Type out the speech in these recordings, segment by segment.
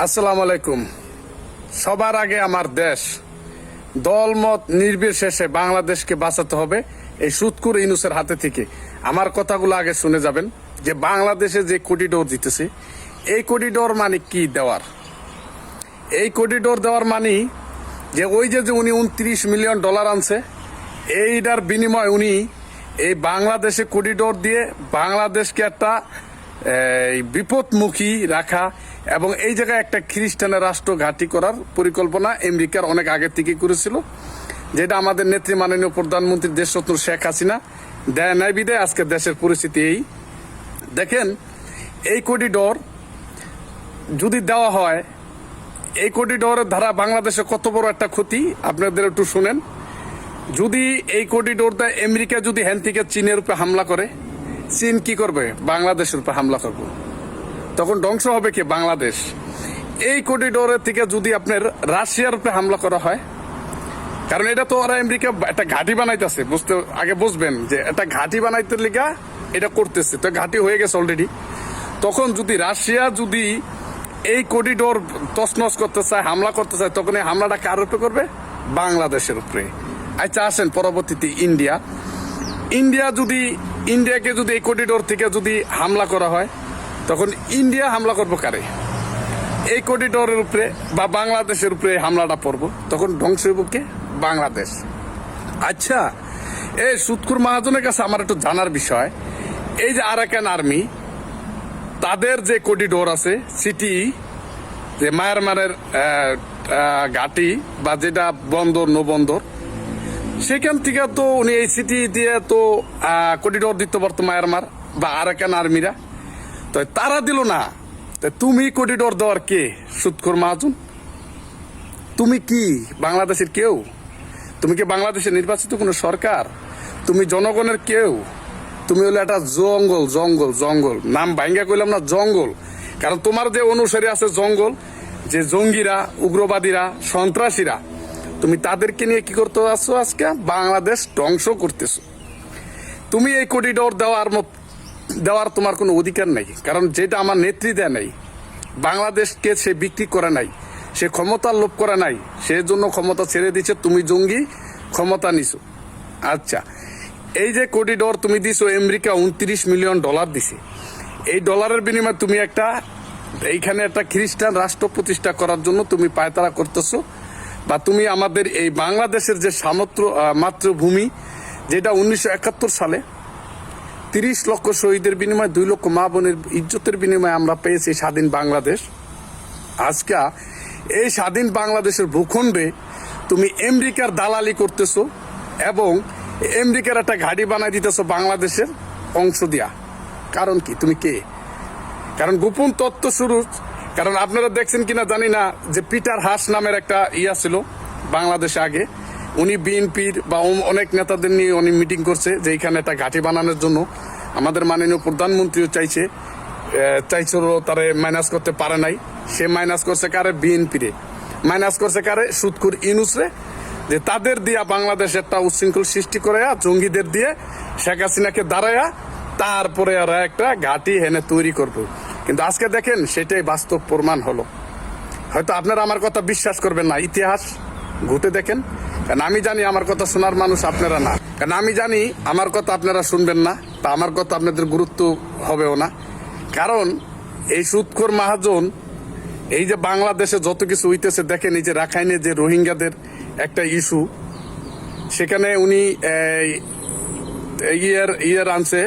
আসসালামু আলাইকুম। সবার আগে আমার দেশ দলমত নির্বিশেষে বাংলাদেশকে বাঁচাতে হবে এই সুৎখোর ইউনূসের হাতে থেকে। আমার কথাগুলো আগে শুনে যাবেন যে বাংলাদেশে যে করিডোর দিতেছে, এই করিডোর মানে কি দেওয়ার? এই করিডোর দেওয়ার মানে যে ওই যে উনি $29 মিলিয়ন আনছে, এইটার বিনিময় উনি এই বাংলাদেশে করিডোর দিয়ে বাংলাদেশকে একটা বিপদমুখী রাখা এবং এই জায়গায় একটা খ্রিস্টানের রাষ্ট্র ঘাঁটি করার পরিকল্পনা আমেরিকার অনেক আগে থেকে করেছিল, যেটা আমাদের নেত্রী মাননীয় প্রধানমন্ত্রী দেশরত্ন শেখ হাসিনা দেয় নাই বিদায় আজকে দেশের পরিস্থিতি এই। দেখেন, এই করিডোর যদি দেওয়া হয়, এই করিডোরের ধারা বাংলাদেশে কত বড় একটা ক্ষতি আপনাদের একটু শুনেন। যদি এই করিডোর দেয়, আমেরিকা যদি হ্যান থেকে চীনের উপরে হামলা করে, চীন কি করবে? বাংলাদেশের উপর হামলা করবে, তখন ধ্বংস হবে কি? বাংলাদেশ। এই করিডোরের থেকে যদি আপনার রাশিয়ার উপরে হামলা করা হয়, কারণ এটা তো ওরা আমেরিকা একটা ঘাঁটি বানাইতেছে, আগে বুঝবেন যে একটা ঘাঁটি বানাইতে লিগা এটা করতেছে, তো ঘাঁটি হয়ে গেছে অলরেডি। তখন যদি রাশিয়া যদি এই করিডোর তছনছ করতে চায়, হামলা করতে চায়, তখন এই হামলাটা কার উপরে করবে? বাংলাদেশের উপরে। আচ্ছা আসেন পরবর্তীতে ইন্ডিয়াকে যদি এই করিডোর থেকে যদি হামলা করা হয়, তখন ইন্ডিয়া হামলা করবো কারে? এই করিডোরের উপরে বা বাংলাদেশের উপরে হামলাটা পড়বো, তখন ধ্বংস হইব কে? বাংলাদেশ। আচ্ছা, এই সুৎখোর মহাজনের কাছে আমার একটু জানার বিষয়, এই যে আরাকান আর্মি তাদের যে করিডোর আছে, সিটি যে মায়ানমারের ঘাঁটি বা যেটা বন্দর নৌবন্দর, সেখান থেকে তো উনি এই সিটি দিয়ে তো করিডোর দিতে পারতো মায়ানমার বা আরাকান আর্মিরা, তো তারা দিল না। তুমি করিডোর দেওয়ার কে? সুৎখোর মহাজন, তুমি কি বাংলাদেশের কেউ? তুমি কি বাংলাদেশের নির্বাচিত কোনো সরকার? তুমি জনগণের কেউ? তুমি হলো একটা জঙ্গল জঙ্গল জঙ্গল। নাম ভাঙ্গা কইলাম না, জঙ্গল। কারণ তোমার যে অনুসারী আছে জঙ্গল, যে জঙ্গিরা, উগ্রবাদীরা, সন্ত্রাসীরা, তুমি তাদেরকে নিয়ে কি করতে আসছো? আজকে বাংলাদেশ ধ্বংস করতেছো। তুমি এই করিডোর দেওয়ার তোমার কোনো অধিকার নাই, কারণ যেটা আমার নেত্রী দেয় নাই। বাংলাদেশকে সে বিক্রি করে নাই, সে ক্ষমতার লোভ করে নাই, সেজন্য ক্ষমতা ছেড়ে দিচ্ছে। তুমি জঙ্গি, ক্ষমতা নিছো। আচ্ছা, এই যে করিডোর তুমি দিছো, আমেরিকা $29 মিলিয়ন দিছে। এই ডলারের বিনিময়ে তুমি এইখানে একটা খ্রিস্টান রাষ্ট্র প্রতিষ্ঠা করার জন্য তুমি পায়তারা করতেছো, বা তুমি আমাদের এই বাংলাদেশের যে মাতৃভূমি, যেটা 1971 সালে 30 লক্ষ শহীদের বিনিময়ে 2 লক্ষ মা বোনের ইজ্জতের বিনিময়ে আমরা পেয়েছি স্বাধীন বাংলাদেশ। আজকে এই স্বাধীন বাংলাদেশের ভূখণ্ডে তুমি আমেরিকার দালালি করতেছো এবং আমেরিকার একটা ঘাঁটি বানাই দিতেছো বাংলাদেশের অংশ দিয়া। কারণ কি? তুমি কে? কারণ গোপন তথ্য শুরু, কারণ আপনারা দেখছেন কিনা জানি না, যে পিটার হাস নামের একটা ছিল বাংলাদেশে আগে, উনি বিএনপির বা অনেক নেতাদের নিয়ে উনি মিটিং করছে যে এখানে একটা ঘাঁটি বানানোর জন্য। আমাদের মাননীয় প্রধানমন্ত্রীও চাইছিল, তারে মাইনাস করতে পারে নাই। সে মাইনাস করছে কারে? বিএনপিরে। মাইনাস করছে কারে? সুৎখোর ইউনূসরে, যে তাদের দিয়া বাংলাদেশে একটা উচ্ছৃঙ্খল সৃষ্টি করে জঙ্গিদের দিয়ে শেখ হাসিনাকে দাঁড়ায়া তারপরে আর একটা ঘাঁটি হেনে তৈরি করবো। কিন্তু আজকে দেখেন, সেটাই বাস্তব প্রমাণ হলো। হয়তো আপনারা আমার কথা বিশ্বাস করবেন না, ইতিহাস ঘুটে দেখেন। কারণ আমি জানি আমার কথা শোনার মানুষ আপনারা না, কারণ আমি জানি আমার কথা আপনারা শুনবেন না, বা আমার কথা আপনাদের গুরুত্ব হবেও না। কারণ এই সুৎখোর মহাজন, এই যে বাংলাদেশে যত কিছু হইতেছে দেখেন, এই যে রাখাইনে যে রোহিঙ্গাদের একটা ইস্যু, সেখানে উনি ইয়ার আনছে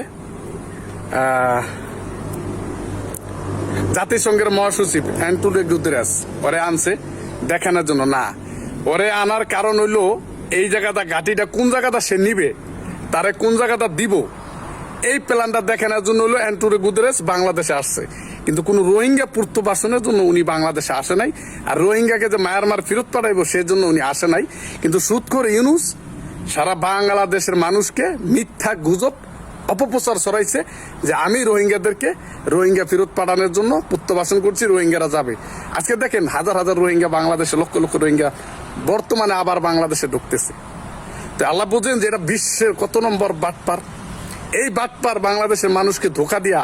জাতিসংঘের মহাসচিব অ্যান্টোনিও গুতেরেস, ওরে আনছে দেখানোর জন্য না। ওরে আনার কারণ হইলো এই জায়গাটা ঘাঁটিটা কোন জায়গাটা সে নিবে, তারে কোন জায়গাটা দিব, এই প্ল্যানটা দেখানোর জন্য হলো অ্যান্টোনিও গুতেরেস বাংলাদেশে আসছে। কিন্তু কোন রোহিঙ্গা প্রত্যাবাসনের জন্য উনি বাংলাদেশে আসে নাই, আর রোহিঙ্গাকে যে মায়ানমার ফেরত পাঠাইবো সেজন্য উনি আসে নাই। কিন্তু সুৎখোর ইউনূস সারা বাংলাদেশের মানুষকে মিথ্যা গুজব অপপ্রচার ছড়াইছে যে আমি রোহিঙ্গা ফেরত পাঠানোর জন্য প্রত্যাবাসন করছি, রোহিঙ্গারা যাবে। আজকে দেখেন হাজার হাজার রোহিঙ্গা বাংলাদেশে, লক্ষ লক্ষ রোহিঙ্গা বর্তমানে আবার বাংলাদেশে ঢুকতেছে। তো আল্লাহ বুঝেন যে এটা বিশ্বের কত নম্বর বাটপার। এই বাটপার বাংলাদেশের মানুষকে ধোকা দিয়া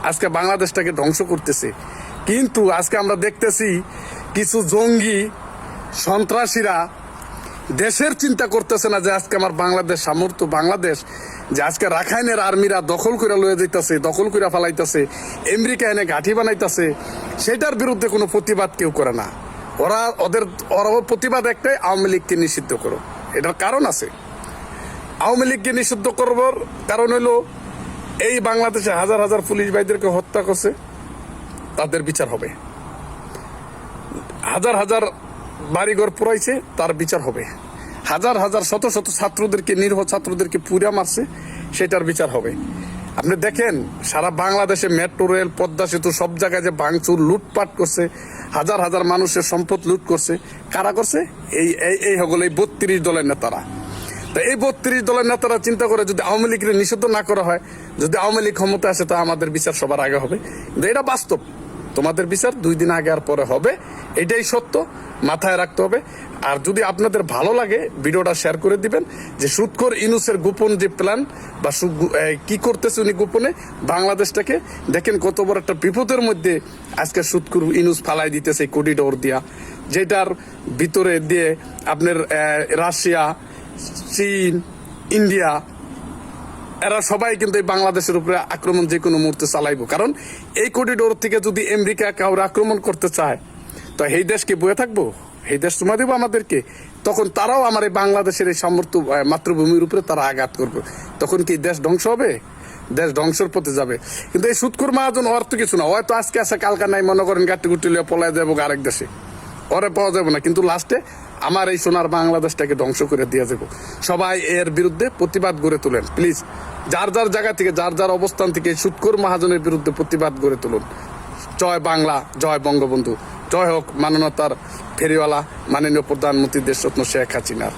আজকে বাংলাদেশটাকে ধ্বংস করতেছে। কিন্তু আজকে আমরা দেখতেছি কিছু জঙ্গি সন্ত্রাসীরা দেশের চিন্তা করতেছে না যে আজকে আমার বাংলাদেশ সামর্থ্য বাংলাদেশ যে আজকে রাখাইনের আর্মিরা দখল করে লয়ে যাইতেছে দখল করে ফালাইতেছে আমেরিকা এনে ঘাঁটি বানাইতেছে সেটার বিরুদ্ধে কোনো প্রতিবাদ কেউ করে না। ওরা প্রতিবাদ একটাই, আওয়ামী লীগকে নিষিদ্ধ করো। এটার কারণ আছে। আওয়ামী লীগকে নিষিদ্ধ করবার কারণ হলো এই বাংলাদেশে হাজার হাজার পুলিশ ভাইদেরকে হত্যা করছে, তাদের বিচার হবে। হাজার হাজার বাড়িঘর পুরাইছে, তার বিচার হবে। হাজার হাজার শত শত ছাত্রদেরকে নিরীহ ছাত্রদেরকে পুরা মারছে, সেটার বিচার হবে। আপনি দেখেন সারা বাংলাদেশে মেট্রো রেল পদ্মা সেতু সব জায়গায় যে ভাঙচুর লুটপাট করছে, হাজার হাজার মানুষের সম্পদ লুট করছে, কারা করছে? এই হলো এই 32 দলের নেতারা। তো এই 32 দলের নেতারা চিন্তা করে যদি আওয়ামী লীগের নিষিদ্ধ না করা হয়, যদি আওয়ামী লীগ ক্ষমতা আসে, তা আমাদের বিচার সবার আগে হবে। কিন্তু এটা বাস্তব, তোমাদের বিচার 2 দিন আগে আর পরে হবে, এটাই সত্য, মাথায় রাখতে হবে। আর যদি আপনাদের ভালো লাগে ভিডিওটা শেয়ার করে দিবেন যে সুৎখোর ইউনূসের গোপন যে প্ল্যান বা কি করতেছে উনি গোপনে বাংলাদেশটাকে, দেখেন কত বড় একটা বিপদের মধ্যে আজকে সুৎখোর ইউনূস ফালাই দিতেছে করিডোর দিয়া, যেটার ভিতরে দিয়ে আপনার রাশিয়া, চীন, ইন্ডিয়া এরা সবাই কিন্তু এই বাংলাদেশের উপরে আক্রমণ যে কোনো মুহূর্তে চালাইব। কারণ এই করিডোর থেকে যদি আমেরিকা কাউরে আক্রমণ করতে চায়, তো এই দেশকে বয়ে থাকবো? এই দেশ তোমার দেবো আমাদেরকে? তখন তারাও আমার এই বাংলাদেশের এই সামর্থ্য মাতৃভূমির উপরে তারা আঘাত করবে। তখন কি দেশ ধ্বংস হবে? দেশ ধ্বংসের পথে যাবে। কিন্তু এই সুৎখোর মহাজন ওর তো কিছু না, হয়তো আজকে আসে কালকা নাই, মনে করেন গাটি গুটি লিয়ে পলায় যাবো আরেক দেশে, ওরে পাওয়া যাবে না। কিন্তু লাস্টে আমার এই সোনার বাংলাদেশটাকে ধ্বংস করে দিয়ে যাব। সবাই এর বিরুদ্ধে প্রতিবাদ গড়ে তুলেন প্লিজ। যার যার জায়গা থেকে, যার যার অবস্থান থেকে সুৎখোর মহাজনের বিরুদ্ধে প্রতিবাদ গড়ে তুলুন। জয় বাংলা, জয় বঙ্গবন্ধু, জয় হোক মানবতার ফেরিওয়ালা মাননীয় প্রধানমন্ত্রী দেশরত্ন শেখ হাসিনার।